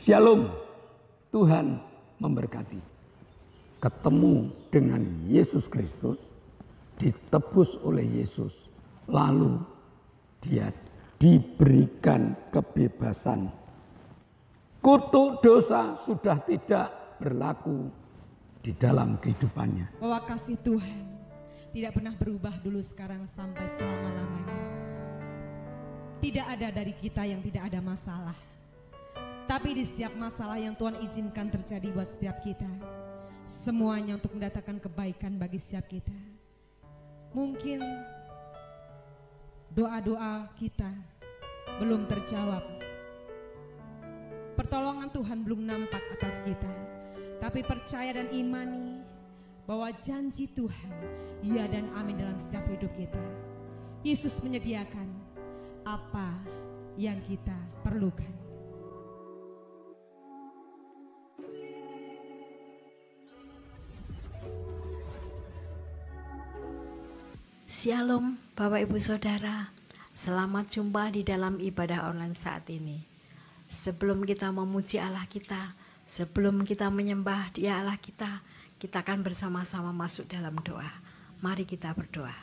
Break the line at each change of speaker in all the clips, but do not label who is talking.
Shalom, Tuhan memberkati. Ketemu dengan Yesus Kristus, ditebus oleh Yesus, lalu dia diberikan kebebasan. Kutuk dosa sudah tidak berlaku di dalam kehidupannya.
Bahwa kasih Tuhan tidak pernah berubah dulu, sekarang, sampai selama-lamanya. Tidak ada dari kita yang tidak ada masalah. Tapi di setiap masalah yang Tuhan izinkan terjadi buat setiap kita, semuanya untuk mendatangkan kebaikan bagi setiap kita. Mungkin doa-doa kita belum terjawab, pertolongan Tuhan belum nampak atas kita, tapi percaya dan imani bahwa janji Tuhan ya dan amin dalam setiap hidup kita. Yesus menyediakan apa yang kita perlukan.
Shalom Bapak Ibu Saudara, selamat jumpa di dalam ibadah online saat ini. Sebelum kita memuji Allah kita, sebelum kita menyembah Dia Allah kita akan bersama-sama masuk dalam doa. Mari kita berdoa.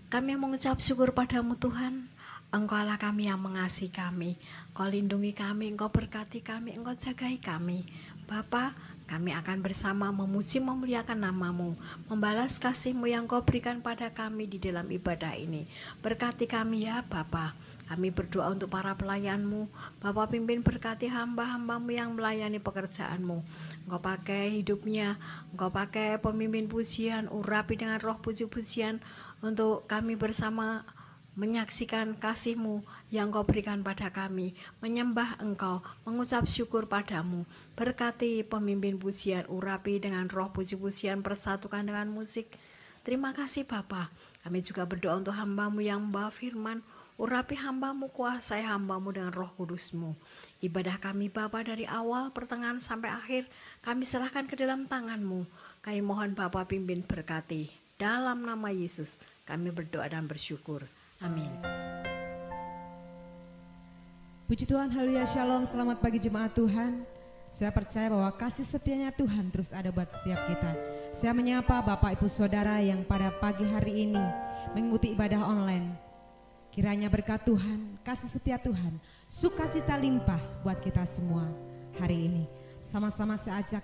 Kami mengucap syukur padamu Tuhan, Engkau Allah kami yang mengasihi kami, Engkau lindungi kami, Engkau berkati kami, Engkau jagai kami. Bapa, kami akan bersama memuji memuliakan nama-Mu, membalas kasih-Mu yang Kau berikan pada kami di dalam ibadah ini. Berkati kami ya Bapa. Kami berdoa untuk para pelayan-Mu. Bapa pimpin berkati hamba-hamba-Mu yang melayani pekerjaan-Mu. Engkau pakai hidupnya, Engkau pakai pemimpin pujian, urapi dengan roh puji-pujian untuk kami bersama menyaksikan kasih-Mu yang Kau berikan pada kami, menyembah Engkau, mengucap syukur padamu. Berkati pemimpin pujian, urapi dengan roh puji-pujian, persatukan dengan musik. Terima kasih Bapa. Kami juga berdoa untuk hamba-Mu yang membawa firman, urapi hamba-Mu, kuasai hamba-Mu dengan roh kudus-Mu. Ibadah kami Bapa dari awal, pertengahan sampai akhir, kami serahkan ke dalam tangan-Mu. Kami mohon Bapa pimpin berkati. Dalam nama Yesus kami berdoa dan bersyukur. Amin.
Puji Tuhan, haleluya, shalom, selamat pagi jemaat Tuhan. Saya percaya bahwa kasih setianya Tuhan terus ada buat setiap kita. Saya menyapa Bapak Ibu Saudara yang pada pagi hari ini mengikuti ibadah online. Kiranya berkat Tuhan, kasih setia Tuhan, sukacita limpah buat kita semua hari ini. Sama-sama saya ajak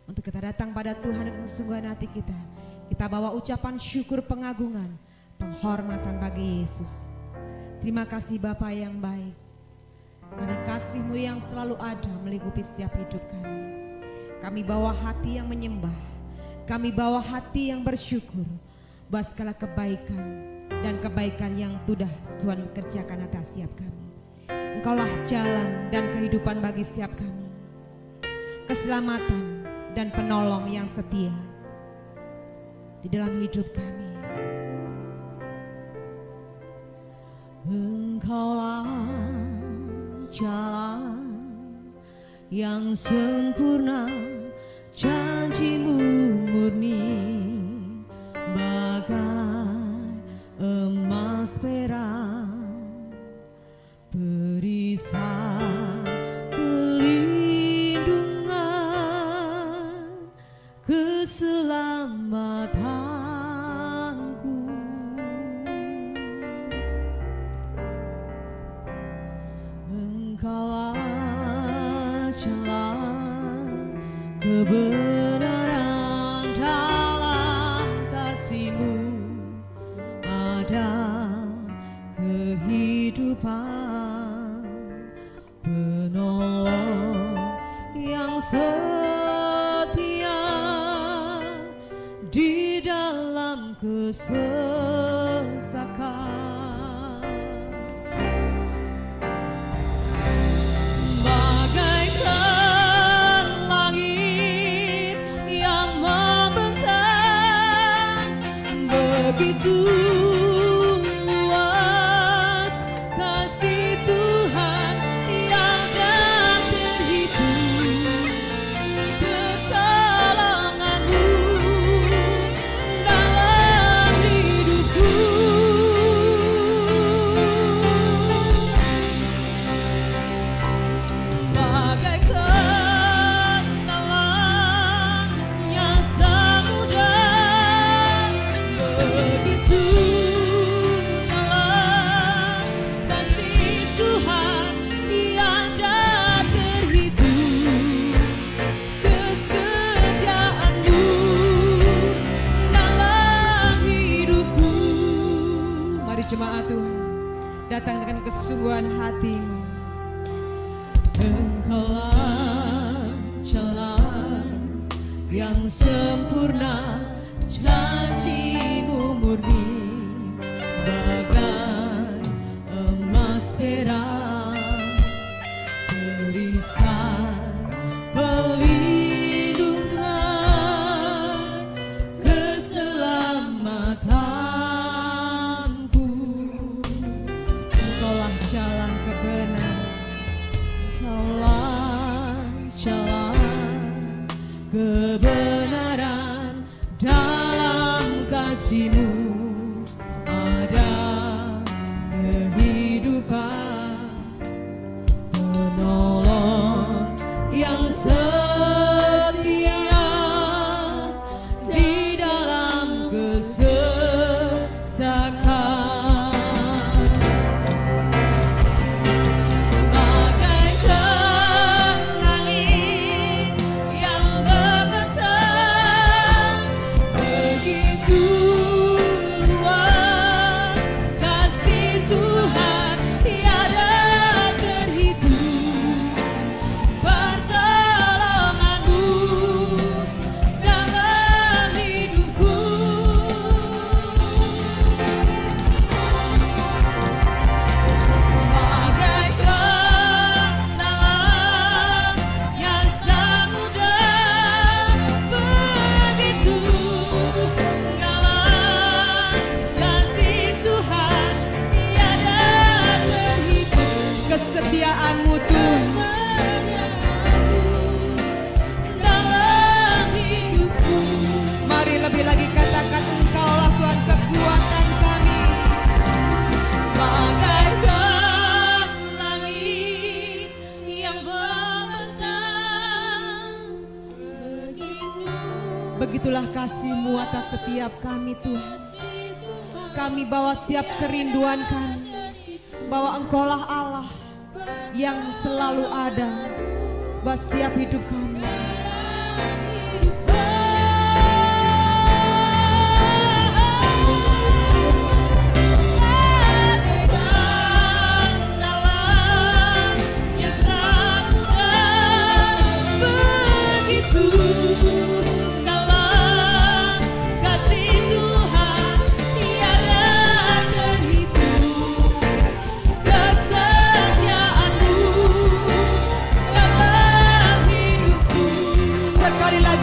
untuk kita datang pada Tuhan dengan kesungguhan hati kita. Kita bawa ucapan syukur, pengagungan, penghormatan bagi Yesus. Terima kasih Bapa yang baik, karena kasih-Mu yang selalu ada melingkupi setiap hidup kami. Kami bawa hati yang menyembah, kami bawa hati yang bersyukur buat segala kebaikan dan kebaikan yang sudah Tuhan kerjakan atas setiap kami. Engkaulah jalan dan kehidupan bagi setiap kami, keselamatan dan penolong yang setia di dalam hidup kami. Engkaulah jalan yang sempurna, janji-Mu murni, bagai emas perak, perisai pelindungan, keselamatanku. Engkaulah jalan kebenaran, dalam kasih-Mu ada kehidupan, penolong yang setia di dalam kesesakan. Begitu luas kasih Tuhan yang tak terhitung, pertolongan-Mu dalam hidupku. hatimu. Engkaulah jalan yang sempurna, janjimu murni, bagai emas perak, perisai pelindungan, keselamatanku. Engkaulah jalan kebenaran, Engkaulah jalan kebenaran, dalam kasih-Mu ada kehidupan, penolong yang setia di dalam kesesakan. Bagaikan langit yang membentang, begitu luas kasih Tuhan tiada terhitung. Pertolongan-Mu dalam hidupku, bagaikan dalam yang samudra, begitu dalam kasih Tuhan tiada terhitung. Kesetiaan-Mu Tuhan dalam hidupku. Mari lebih lagi katakan, Engkaulah Tuhan kekuatan kami. Bagaikan langit yang membentang, begitulah kasih-Mu atas setiap kami Tuhan. Kami bawa setiap kerinduan kami, bahwa Engkaulah Allah yang selalu ada buat setiap hidup kami.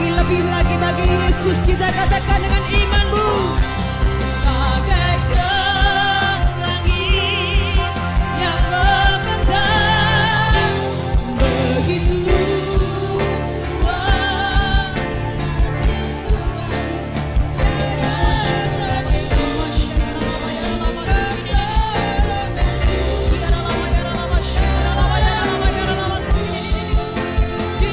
Lebih lagi bagi Yesus kita katakan dengan iman-Mu. Bagaikan langit yang membentang, begitu luas kasih Tuhan tiada terhitung. Di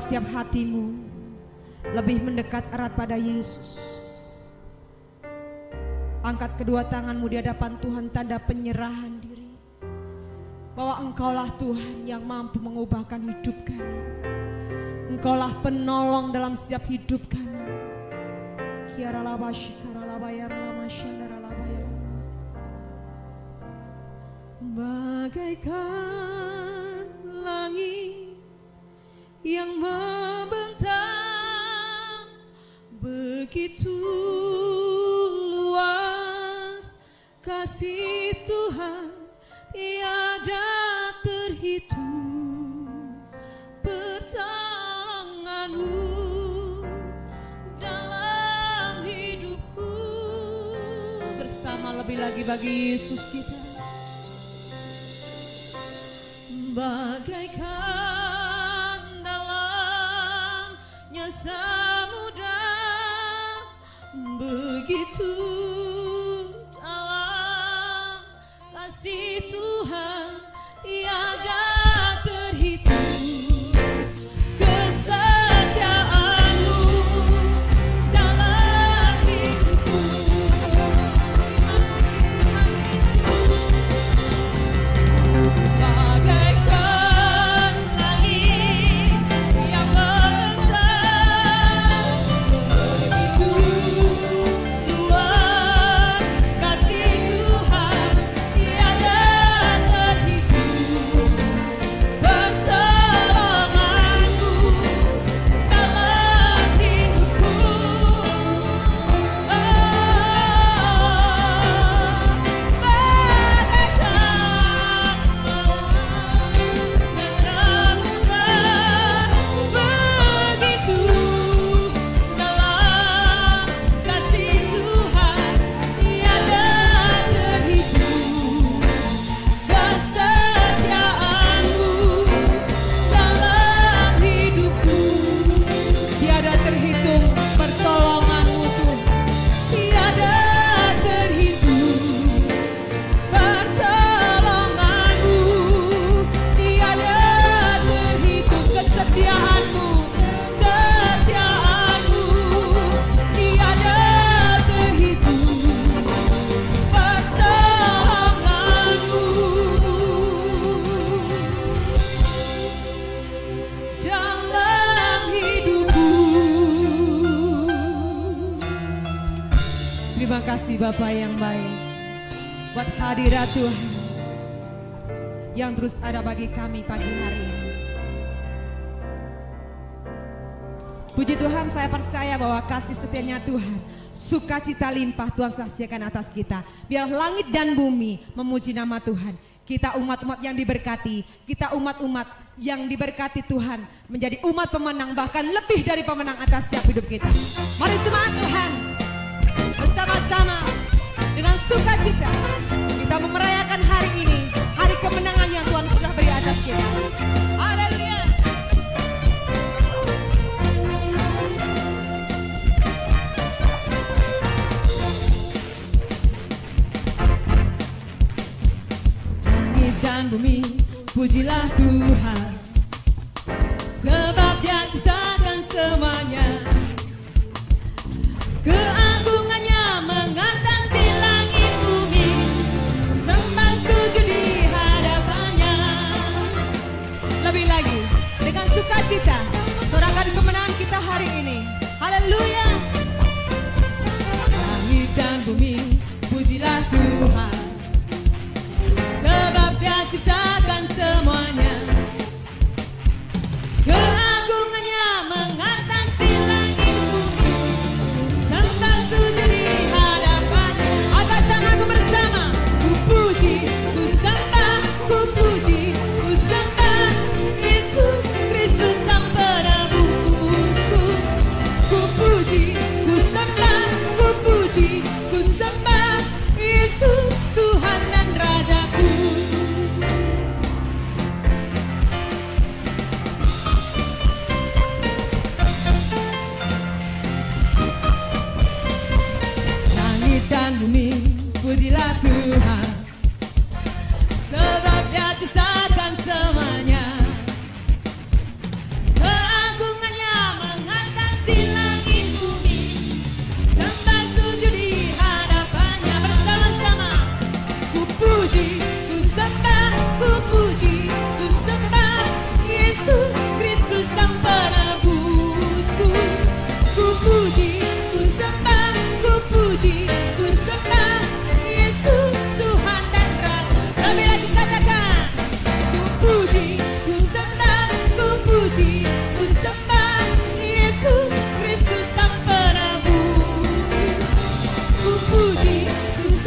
setiap hatimu lebih mendekat erat pada Yesus. Angkat kedua tanganmu di hadapan Tuhan, tanda penyerahan diri. Bahwa Engkaulah Tuhan yang mampu mengubahkan hidup kami. Engkaulah penolong dalam setiap hidup kami. Kiara laba shikara laba yara lama shandara laba yara. Bagaikan langit yang membentang, begitu luas kasih Tuhan, tiada terhitung. Pertolonganmu dalam hidupku, bersama lebih lagi bagi Yesus kita. Bagaikan dalamnya samudra, begitu dalam kasih Tuhan, tiada terhitung. Kesetiaanmu dalam hidupku, bagaikan langit yang membentang, begitu luas kasih Tuhan, tiada terhitung. Pertolonganmu dalam hidupku, tiada terhitung. Pertolonganmu Tuhan, tiada terhitung. Pertolonganmu tiada terhitung. Kesetiaanmu, setiaanmu tiada terhitung. Pertolonganmu dalam hidupku. Terima kasih Bapa yang baik buat hadirat Tuhan yang terus ada bagi kami pagi hari ini. Puji Tuhan, saya percaya bahwa kasih setianya Tuhan, sukacita limpah Tuhan saksikan atas kita. Biar langit dan bumi memuji nama Tuhan. Kita umat-umat yang diberkati, kita umat-umat yang diberkati Tuhan, menjadi umat pemenang, bahkan lebih dari pemenang atas setiap hidup kita. Mari semangat Tuhan, bersama-sama dengan sukacita kita memerayakan hari ini, hari kemenangan yang Tuhan sudah beri atas kita. Haleluya. Langit dan bumi, pujilah Tuhan, sebab Dia ciptakan semuanya. Keagungannya mengatasi langit bumi, sembah sujud di hadapannya. Lebih lagi, dengan sukacita, sorakan kemenangan kita hari ini. Haleluya. Langit dan bumi, pujilah Tuhan, sebab Dia ciptakan semuanya. Keagungannya mengatasi langit bumi, sembah sujud di hadapannya. Angkat tanganku bersama, ku puji, ku sembah, ku puji, ku sembah Yesus Kristus Sang Penebusku. Ku puji, ku sembah, ku puji, ku sembah Yesus Tuhan dan Rajaku. Langit dan bumi, pujilah Tuhan, sebab Dia ciptakan semuanya. Keagungan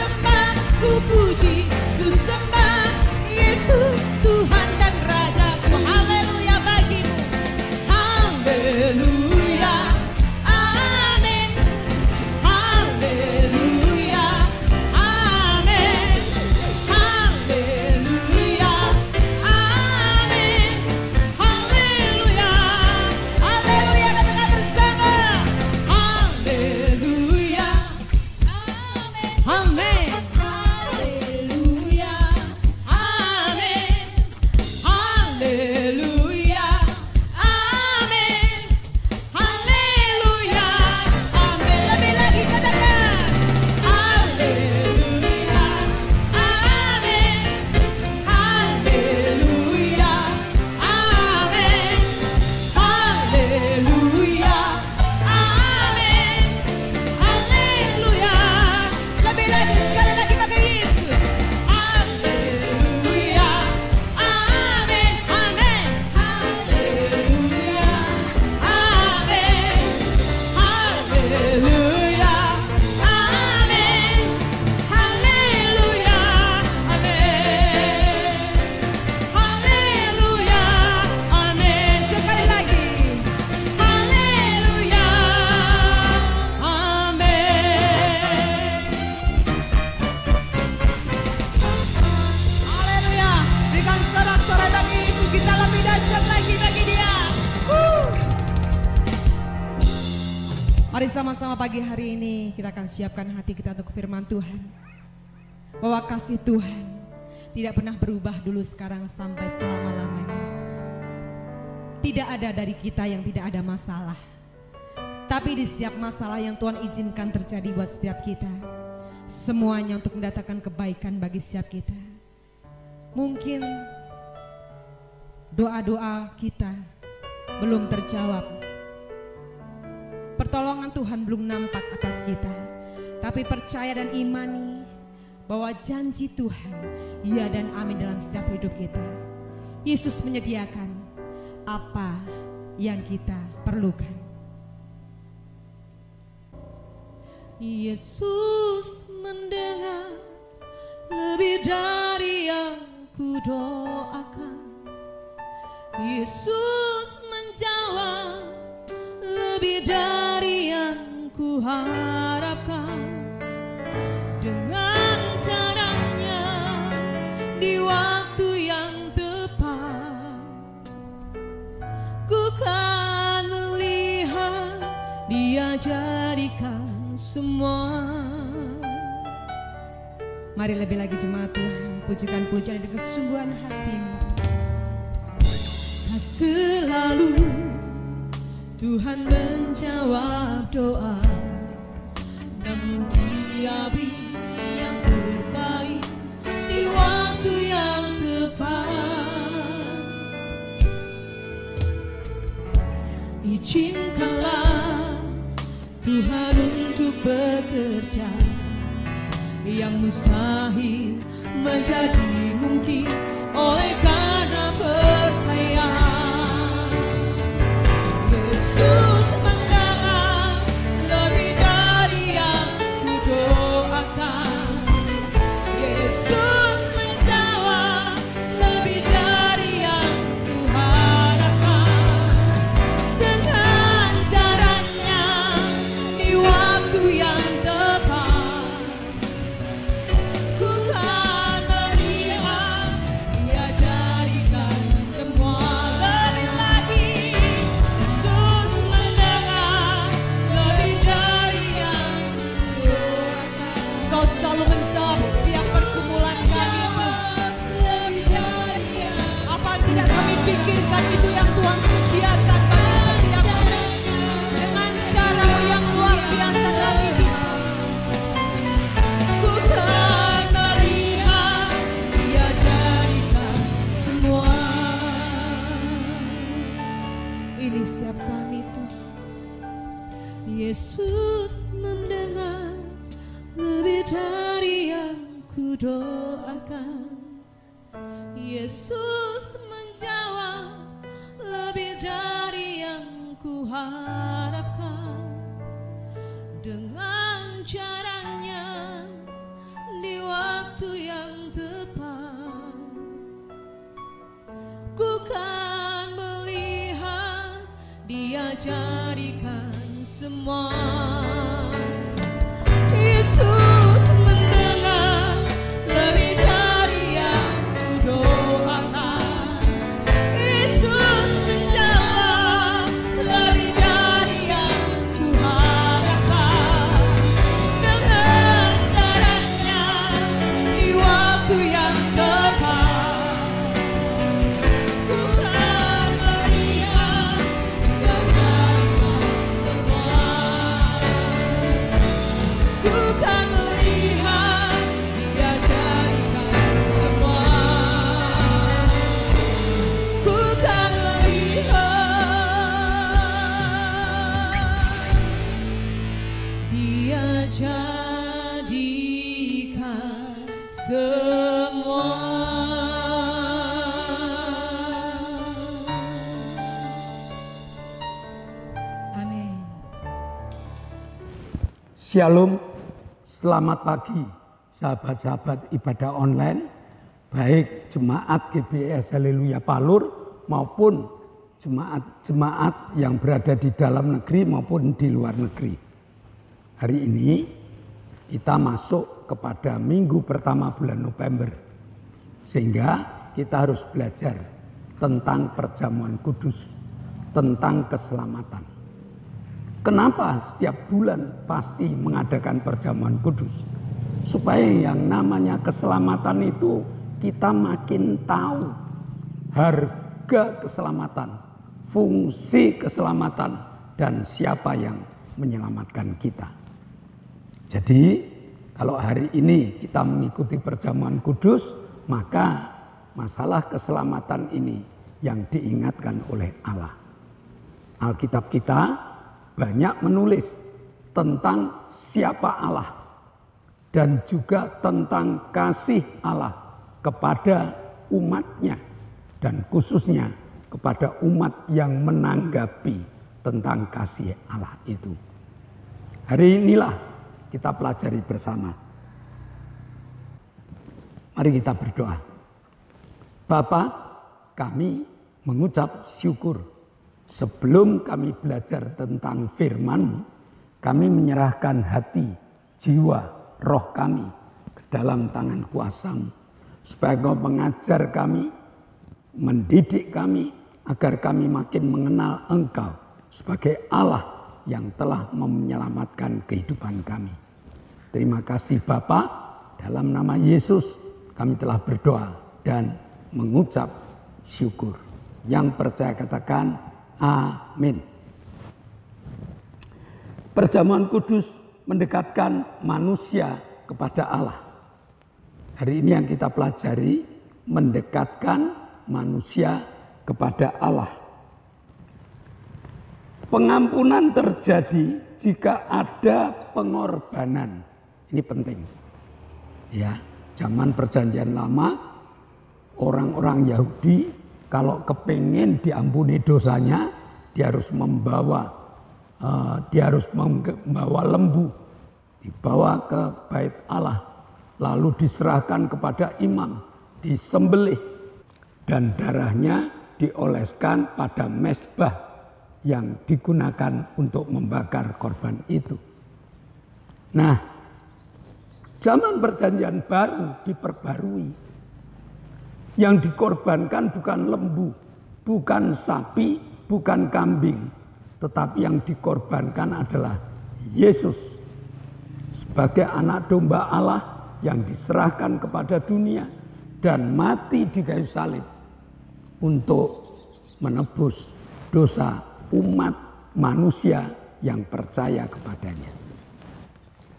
sembah, ku puji, ku sembah Yesus Tuhan dan Rajaku. Haleluya bagimu. Haleluya. Amin. Haleluya. Amin. Haleluya. Amin. Haleluya. Haleluya, katakan bersama. Haleluya. Amin. Haleluya. Amin. Haleluya. Amin. Haleluya. Amin. Lebih lagi katakan. Haleluya. Amin. Haleluya. Amin. Haleluya. Amin. Haleluya. Lebih lagi, sekali lagi pakai Yesus. Haleluya. Amin. Amin. Haleluya. Amin. Haleluya. Amin. Haleluya. Amin. Haleluya. Amin. Sekali lagi. Haleluya. Amin. Haleluya. Berikan sorak-sorai bagi Yesus, kita lebih dahsyat lagi bagi Dia. Mari sama-sama pagi hari ini kita akan siapkan hati kita untuk firman Tuhan. Bahwa kasih Tuhan tidak pernah berubah dulu, sekarang, sampai selama-lamanya. Tidak ada dari kita yang tidak ada masalah. Tapi di setiap masalah yang Tuhan izinkan terjadi buat setiap kita, semuanya untuk mendatangkan kebaikan bagi setiap kita. Mungkin doa-doa kita belum terjawab, pertolongan Tuhan belum nampak atas kita, tapi percaya dan imani bahwa janji Tuhan ya dan amin dalam setiap hidup kita. Yesus menyediakan apa yang kita perlukan. Yesus mendengar lebih dari yang ku doakan. Yesus menjawab lebih dari yang ku harapkan. Dengan caranya di waktu yang tepat, ku kan melihat Dia jadikan semua. Mari lebih lagi jemaat Tuhan, pujikan pujian dengan kesungguhan hatimu. Tak selalu Tuhan menjawab doa, namun Dia beri yang terbaik di waktu yang tepat. Izinkanlah Tuhan untuk bekerja, yang mustahil menjadi mungkin oleh karena percaya. Yesus mendengar lebih dari yang ku doakan. Yesus menjawab lebih dari yang ku harapkan. Dengan caranya di waktu yang tepat, ku kan melihat Dia jadikan semua. Lebih lagi, Yesus mendengar lebih dari yang ku doakan. Kau selalu menjawab setiap pergumulan kami, Tuhan. Lebih dari apa yang tidak kami pikirkan, itu yang Tuhan sediakan bagi setiap kami. Dengan cara yang luar biasa dalam hidup, ku kan melihat Dia jadikan semua. Ini siap kami Tuhan. Yesus mendengar lebih dari yang ku doakan. Yesus menjawab lebih dari yang ku harapkan. Dengan caranya jadikan semua. Yesus mendengar lebih dari yang kudoakan. Yesus menjawab lebih dari yang kuharapkan. Dengan caranya di waktu yang tepat, ku kan melihat Dia jadikan semua. Ku kan melihat Dia jadikan semua. Ku kan melihat Dia jadikan semua. Amin.
Shalom, selamat pagi sahabat-sahabat ibadah online, baik jemaat GBS Haleluya Palur maupun jemaat-jemaat yang berada di dalam negeri maupun di luar negeri. Hari ini kita masuk kepada minggu pertama bulan November, sehingga kita harus belajar tentang perjamuan kudus, tentang keselamatan. Kenapa setiap bulan pasti mengadakan perjamuan kudus? Supaya yang namanya keselamatan itu kita makin tahu harga keselamatan, fungsi keselamatan, dan siapa yang menyelamatkan kita. Jadi kalau hari ini kita mengikuti perjamuan kudus, maka masalah keselamatan ini yang diingatkan oleh Allah. Alkitab kita banyak menulis tentang siapa Allah dan juga tentang kasih Allah kepada umatnya dan khususnya kepada umat yang menanggapi tentang kasih Allah itu. Hari inilah kita pelajari bersama. Mari kita berdoa. Bapa, kami mengucap syukur. Sebelum kami belajar tentang firman-Mu, kami menyerahkan hati, jiwa, roh kami ke dalam tangan kuasa-Mu. Supaya Engkau mengajar kami, mendidik kami, agar kami makin mengenal Engkau sebagai Allah yang telah menyelamatkan kehidupan kami. Terima kasih Bapa, dalam nama Yesus kami telah berdoa dan mengucap syukur. Yang percaya katakan amin. Perjamuan kudus mendekatkan manusia kepada Allah. Hari ini yang kita pelajari mendekatkan manusia kepada Allah. Pengampunan terjadi jika ada pengorbanan. Ini penting. Ya, zaman perjanjian lama orang-orang Yahudi kalau kepingin diampuni dosanya, dia harus membawa lembu, dibawa ke bait Allah, lalu diserahkan kepada imam, disembelih, dan darahnya dioleskan pada mezbah yang digunakan untuk membakar korban itu. Nah, zaman perjanjian baru diperbarui. Yang dikorbankan bukan lembu, bukan sapi, bukan kambing. Tetapi yang dikorbankan adalah Yesus. Sebagai anak domba Allah yang diserahkan kepada dunia dan mati di kayu salib untuk menebus dosa umat manusia yang percaya kepadanya.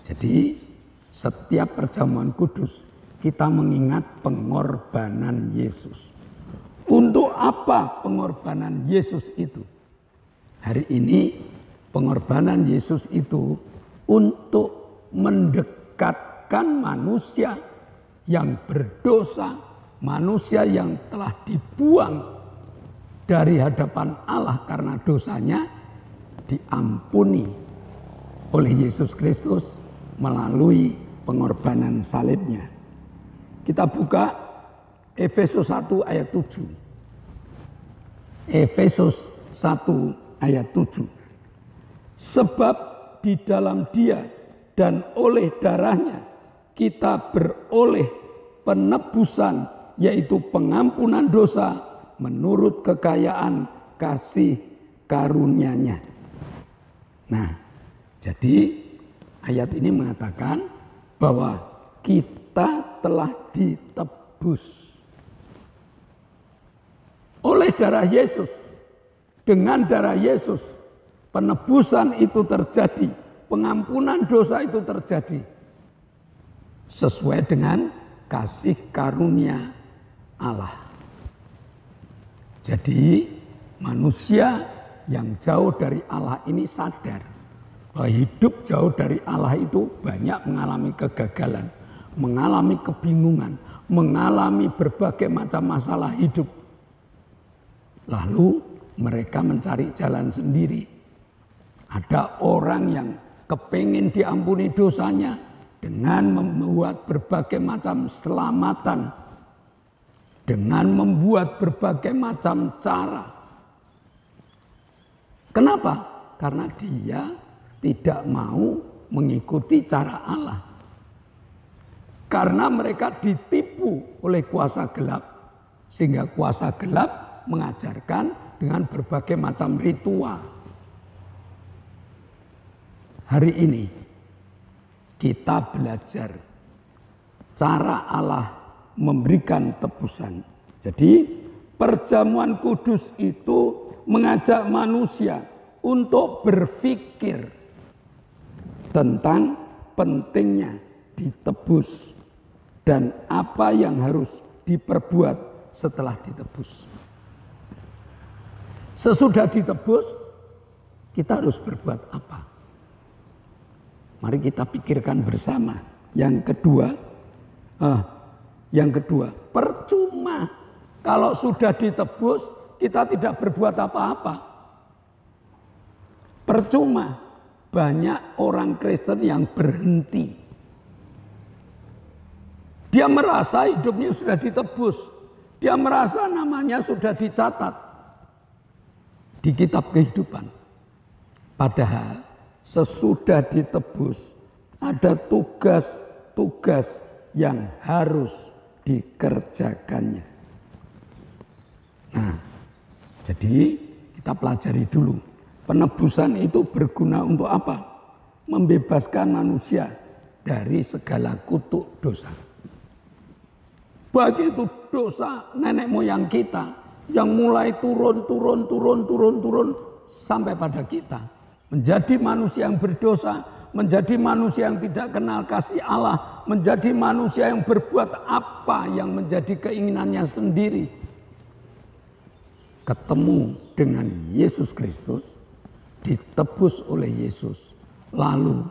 Jadi setiap perjamuan kudus kita mengingat pengorbanan Yesus. Untuk apa pengorbanan Yesus itu? Hari ini pengorbanan Yesus itu untuk mendekatkan manusia yang berdosa, manusia yang telah dibuang dari hadapan Allah karena dosanya, diampuni oleh Yesus Kristus melalui pengorbanan salibnya. Kita buka Efesus 1 ayat 7. Efesus 1 ayat 7. Sebab di dalam Dia dan oleh darahnya kita beroleh penebusan, yaitu pengampunan dosa menurut kekayaan kasih karunia-Nya. Nah, jadi ayat ini mengatakan bahwa kita telah ditebus oleh darah Yesus. Dengan darah Yesus penebusan itu terjadi, pengampunan dosa itu terjadi sesuai dengan kasih karunia Allah. Jadi manusia yang jauh dari Allah ini sadar bahwa hidup jauh dari Allah itu banyak mengalami kegagalan, mengalami kebingungan, mengalami berbagai macam masalah hidup. Lalu mereka mencari jalan sendiri. Ada orang yang kepingin diampuni dosanya dengan membuat berbagai macam selamatan, dengan membuat berbagai macam cara. Kenapa? Karena dia tidak mau mengikuti cara Allah. Karena mereka ditipu oleh kuasa gelap, sehingga kuasa gelap mengajarkan dengan berbagai macam ritual. Hari ini kita belajar cara Allah memberikan tebusan. Jadi perjamuan kudus itu mengajak manusia untuk berpikir tentang pentingnya ditebus dan apa yang harus diperbuat setelah ditebus. Sesudah ditebus, kita harus berbuat apa? Mari kita pikirkan bersama. Yang kedua, percuma kalau sudah ditebus kita tidak berbuat apa-apa. Percuma, banyak orang Kristen yang berhenti. Dia merasa hidupnya sudah ditebus. Dia merasa namanya sudah dicatat di kitab kehidupan. Padahal sesudah ditebus ada tugas-tugas yang harus dikerjakannya. Nah, jadi kita pelajari dulu. Penebusan itu berguna untuk apa? Membebaskan manusia dari segala kutuk dosa. Baik itu dosa nenek moyang kita yang mulai turun sampai pada kita. Menjadi manusia yang berdosa, menjadi manusia yang tidak kenal kasih Allah, menjadi manusia yang berbuat apa yang menjadi keinginannya sendiri. Ketemu dengan Yesus Kristus, ditebus oleh Yesus, lalu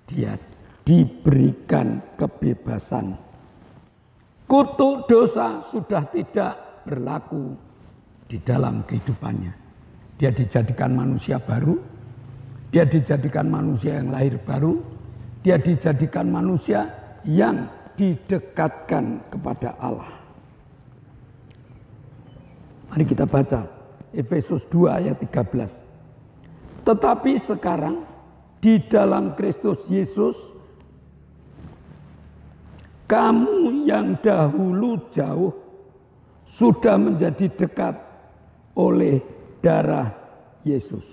dia diberikan kebebasan. Kutuk dosa sudah tidak berlaku di dalam kehidupannya. Dia dijadikan manusia baru, dia dijadikan manusia yang lahir baru, dia dijadikan manusia yang didekatkan kepada Allah. Mari kita baca Efesus 2 ayat 13. Tetapi sekarang di dalam Kristus Yesus, kamu yang dahulu jauh sudah menjadi dekat oleh darah Yesus.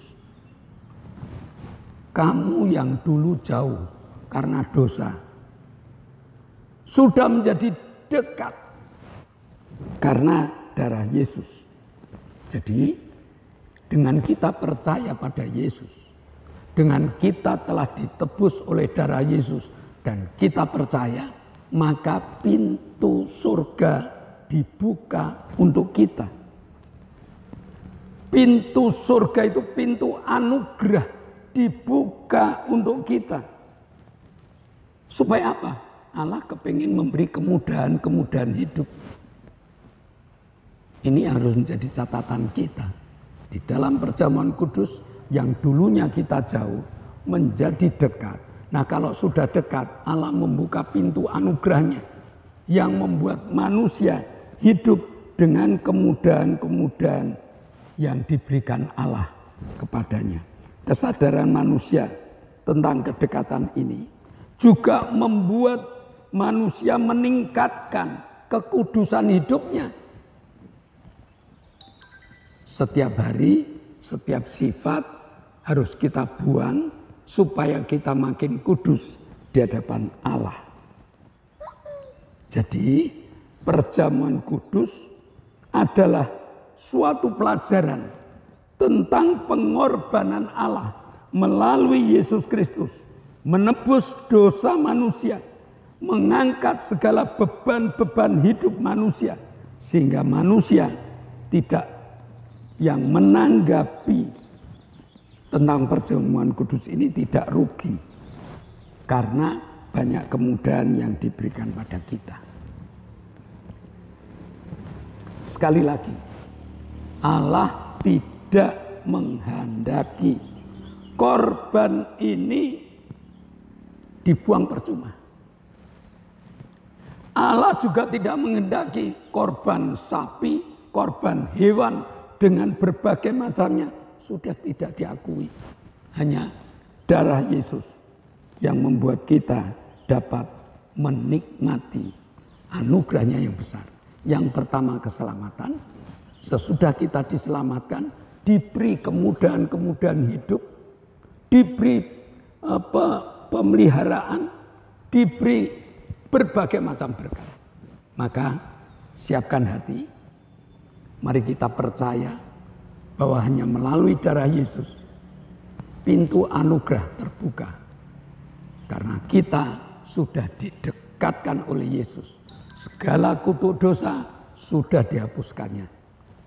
Kamu yang dulu jauh karena dosa sudah menjadi dekat karena darah Yesus. Jadi dengan kita percaya pada Yesus, dengan kita telah ditebus oleh darah Yesus dan kita percaya, maka pintu surga dibuka untuk kita. Pintu surga itu pintu anugerah dibuka untuk kita. Supaya apa? Allah kepingin memberi kemudahan-kemudahan hidup. Ini harus menjadi catatan kita. Di dalam perjamuan kudus yang dulunya kita jauh menjadi dekat. Nah kalau sudah dekat, Allah membuka pintu anugerahnya yang membuat manusia hidup dengan kemudahan-kemudahan yang diberikan Allah kepadanya. Kesadaran manusia tentang kedekatan ini juga membuat manusia meningkatkan kekudusan hidupnya. Setiap hari, setiap sifat harus kita buang supaya kita makin kudus di hadapan Allah. Jadi, perjamuan kudus adalah suatu pelajaran tentang pengorbanan Allah melalui Yesus Kristus, menebus dosa manusia, mengangkat segala beban-beban hidup manusia, sehingga manusia tidak yang menanggapi tentang perjamuan kudus ini tidak rugi, karena banyak kemudahan yang diberikan pada kita. Sekali lagi, Allah tidak menghendaki korban ini dibuang percuma. Allah juga tidak menghendaki korban sapi, korban hewan dengan berbagai macamnya sudah tidak diakui. Hanya darah Yesus yang membuat kita dapat menikmati anugerahnya yang besar. Yang pertama keselamatan. Sesudah kita diselamatkan, diberi kemudahan-kemudahan hidup, diberi pemeliharaan, diberi berbagai macam berkat. Maka siapkan hati, mari kita percaya bahwa hanya melalui darah Yesus pintu anugerah terbuka. Karena kita sudah didekatkan oleh Yesus. Segala kutuk dosa sudah dihapuskannya.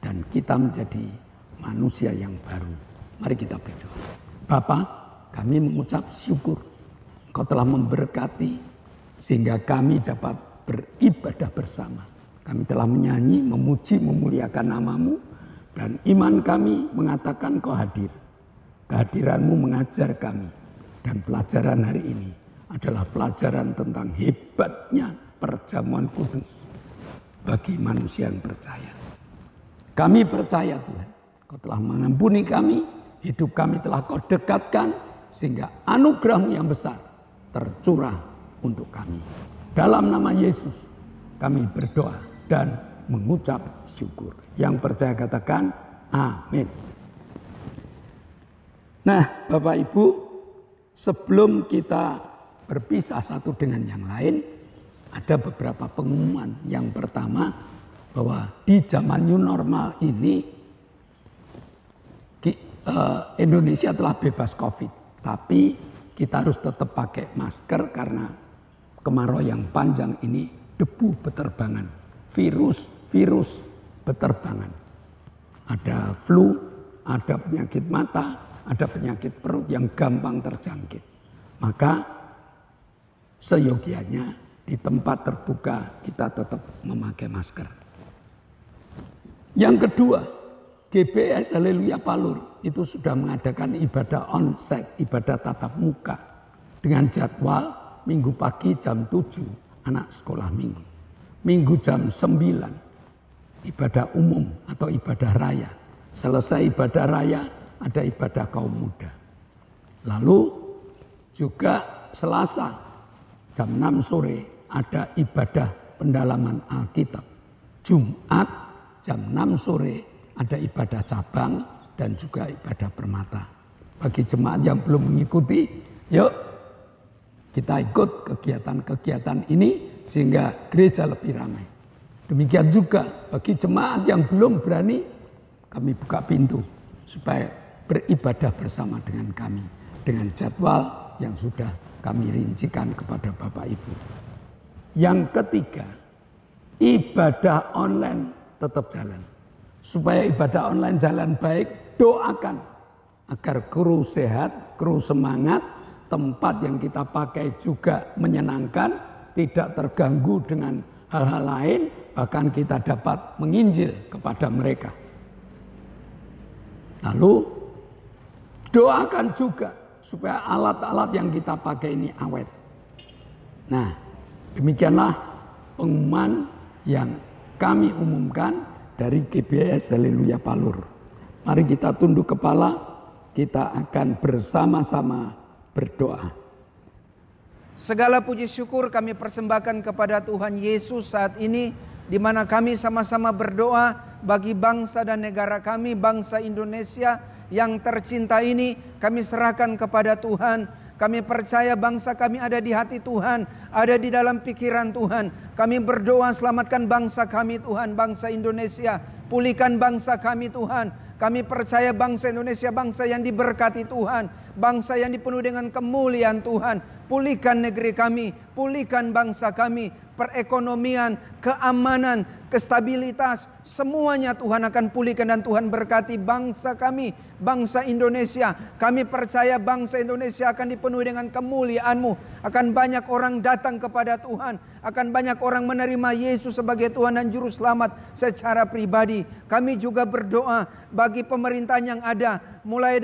Dan kita menjadi manusia yang baru. Mari kita berdoa. Bapa, kami mengucap syukur Engkau telah memberkati sehingga kami dapat beribadah bersama. Kami telah menyanyi, memuji, memuliakan nama-Mu. Dan iman kami mengatakan Kau hadir. Kehadiran-Mu mengajar kami. Dan pelajaran hari ini adalah pelajaran tentang hebatnya perjamuan kudus bagi manusia yang percaya. Kami percaya Tuhan, Kau telah mengampuni kami, hidup kami telah Kau dekatkan, sehingga anugerah-Mu yang besar tercurah untuk kami. Dalam nama Yesus kami berdoa dan mengucap syukur. Yang percaya katakan amin. Nah, Bapak Ibu, sebelum kita berpisah satu dengan yang lain, ada beberapa pengumuman. Yang pertama, bahwa di zaman new normal ini Indonesia telah bebas COVID. Tapi kita harus tetap pakai masker karena kemarau yang panjang ini debu beterbangan. Virus beterbangan. Ada flu, ada penyakit mata, ada penyakit perut yang gampang terjangkit. Maka seyogianya di tempat terbuka kita tetap memakai masker. Yang kedua, GBS Haleluya Palur itu sudah mengadakan ibadah onsite, ibadah tatap muka dengan jadwal minggu pagi jam 7 anak sekolah minggu. Minggu jam 9 ibadah umum atau ibadah raya. Selesai ibadah raya ada ibadah kaum muda. Lalu juga Selasa jam 6 sore ada ibadah pendalaman Alkitab. Jumat jam 6 sore ada ibadah cabang dan juga ibadah permata. Bagi jemaat yang belum mengikuti, yuk kita ikut kegiatan-kegiatan ini sehingga gereja lebih ramai. Demikian juga bagi jemaat yang belum berani, kami buka pintu supaya beribadah bersama dengan kami dengan jadwal yang sudah kami rincikan kepada Bapak Ibu. Yang ketiga, ibadah online tetap jalan. Supaya ibadah online jalan baik, doakan agar kru sehat, kru semangat, tempat yang kita pakai juga menyenangkan, tidak terganggu dengan hal-hal lain, bahkan kita dapat menginjil kepada mereka. Lalu doakan juga supaya alat-alat yang kita pakai ini awet. Nah, demikianlah pengumuman yang kami umumkan dari GBS Haleluya Palur. Mari kita tunduk kepala, kita akan bersama-sama berdoa.
Segala puji syukur kami persembahkan kepada Tuhan Yesus saat ini, di mana kami sama-sama berdoa bagi bangsa dan negara kami, bangsa Indonesia yang tercinta ini. Kami serahkan kepada Tuhan. Kami percaya bangsa kami ada di hati Tuhan, ada di dalam pikiran Tuhan. Kami berdoa, selamatkan bangsa kami Tuhan, bangsa Indonesia. Pulihkan bangsa kami Tuhan. Kami percaya bangsa Indonesia bangsa yang diberkati Tuhan, bangsa yang dipenuhi dengan kemuliaan Tuhan. Pulihkan negeri kami, pulihkan bangsa kami, perekonomian, keamanan, kestabilitas, semuanya Tuhan akan pulihkan dan Tuhan berkati bangsa kami, bangsa Indonesia. Kami percaya bangsa Indonesia akan dipenuhi dengan kemuliaan-Mu, akan banyak orang datang kepada Tuhan, akan banyak orang menerima Yesus sebagai Tuhan dan Juru Selamat secara pribadi. Kami juga berdoa bagi pemerintahan yang ada, mulai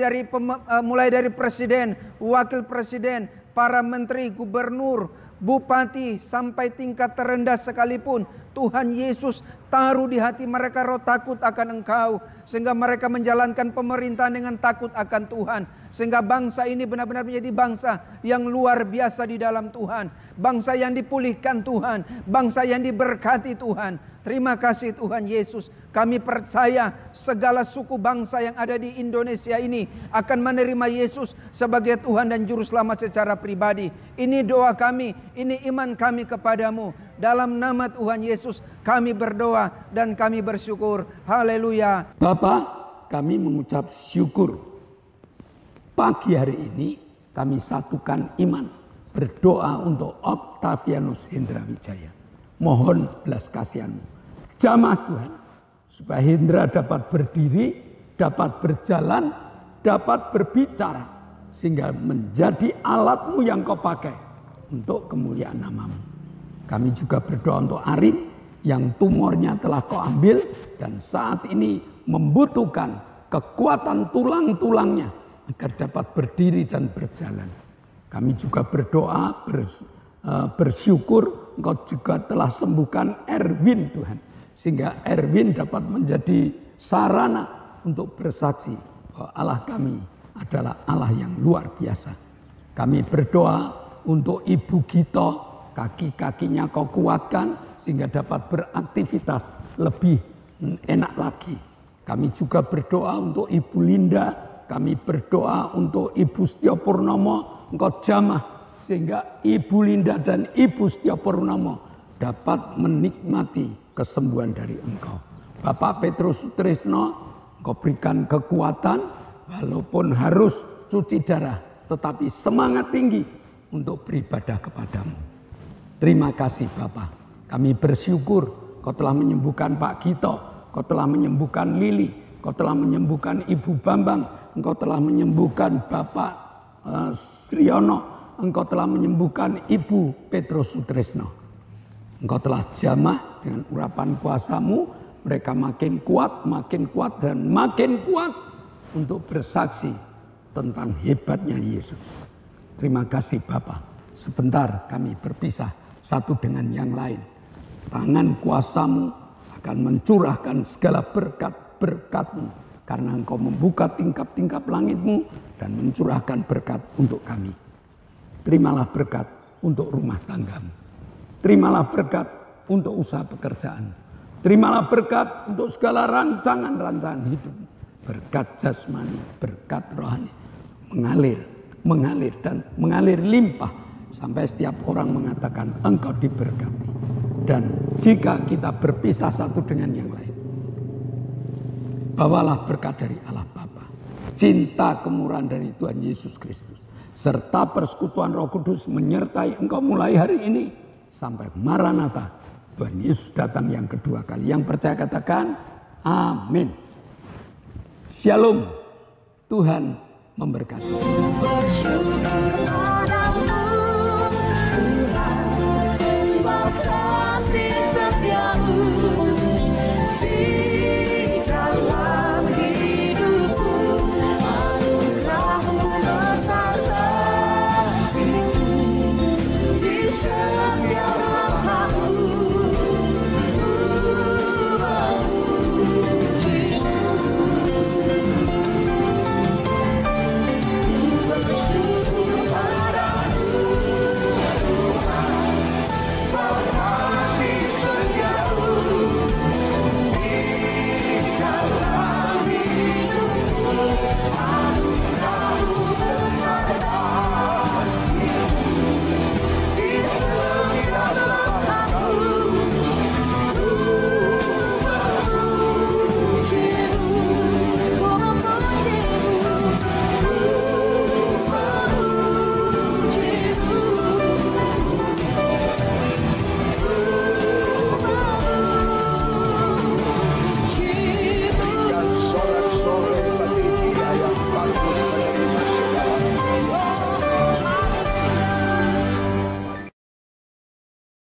dari presiden, wakil presiden, para menteri, gubernur, bupati, sampai tingkat terendah sekalipun. Tuhan Yesus taruh di hati mereka roh takut akan Engkau, sehingga mereka menjalankan pemerintahan dengan takut akan Tuhan, sehingga bangsa ini benar-benar menjadi bangsa yang luar biasa di dalam Tuhan, bangsa yang dipulihkan Tuhan, bangsa yang diberkati Tuhan. Terima kasih Tuhan Yesus. Kami percaya segala suku bangsa yang ada di Indonesia ini akan menerima Yesus sebagai Tuhan dan Juru Selamat secara pribadi. Ini doa kami, ini iman kami kepadamu. Dalam nama Tuhan Yesus kami berdoa dan kami bersyukur. Haleluya.
Bapak, kami mengucap syukur. Pagi hari ini kami satukan iman, berdoa untuk Octavianus Hendra Wijaya. Mohon belas kasihan-Mu. Jamaah Tuhan, supaya Hendra dapat berdiri, dapat berjalan, dapat berbicara, sehingga menjadi alat-Mu yang Kau pakai untuk kemuliaan nama-Mu. Kami juga berdoa untuk Arin yang tumornya telah Kau ambil dan saat ini membutuhkan kekuatan tulang-tulangnya agar dapat berdiri dan berjalan. Kami juga berdoa, bersyukur Engkau juga telah sembuhkan Erwin Tuhan, sehingga Erwin dapat menjadi sarana untuk bersaksi bahwa Allah kami adalah Allah yang luar biasa. Kami berdoa untuk Ibu Gito, kaki-kakinya Kau kuatkan sehingga dapat beraktivitas lebih enak lagi. Kami juga berdoa untuk Ibu Linda, kami berdoa untuk Ibu Setia Purnomo, Engkau jamah sehingga Ibu Linda dan Ibu Setia Purnomo dapat menikmati kesembuhan dari Engkau. Bapak Petrus Sutrisno, Engkau berikan kekuatan walaupun harus cuci darah, tetapi semangat tinggi untuk beribadah kepadamu. Terima kasih Bapak. Kami bersyukur Kau telah menyembuhkan Pak Gito, Kau telah menyembuhkan Lili, Kau telah menyembuhkan Ibu Bambang, Engkau telah menyembuhkan Bapak Sriono, Engkau telah menyembuhkan Ibu Petrus Sutrisno. Engkau telah jamah dengan urapan kuasa-Mu, mereka makin kuat dan makin kuat untuk bersaksi tentang hebatnya Yesus. Terima kasih Bapa. Sebentar kami berpisah satu dengan yang lain. Tangan kuasa-Mu akan mencurahkan segala berkat-berkat-Mu, karena Engkau membuka tingkap-tingkap langit-Mu dan mencurahkan berkat untuk kami. Terimalah berkat untuk rumah tangga-Mu. Terimalah berkat untuk usaha pekerjaan. Terimalah berkat untuk segala rancangan-rancangan hidup. Berkat jasmani, berkat rohani. Mengalir dan mengalir limpah. Sampai setiap orang mengatakan Engkau diberkati. Dan jika kita berpisah satu dengan yang lain, bawalah berkat dari Allah Bapa, cinta kemurahan dari Tuhan Yesus Kristus, serta persekutuan Roh Kudus menyertai engkau mulai hari ini sampai Maranatha, Tuhan Yesus datang yang kedua kali. Yang percaya katakan amin. Shalom. Tuhan memberkati.
Bersyukur padamu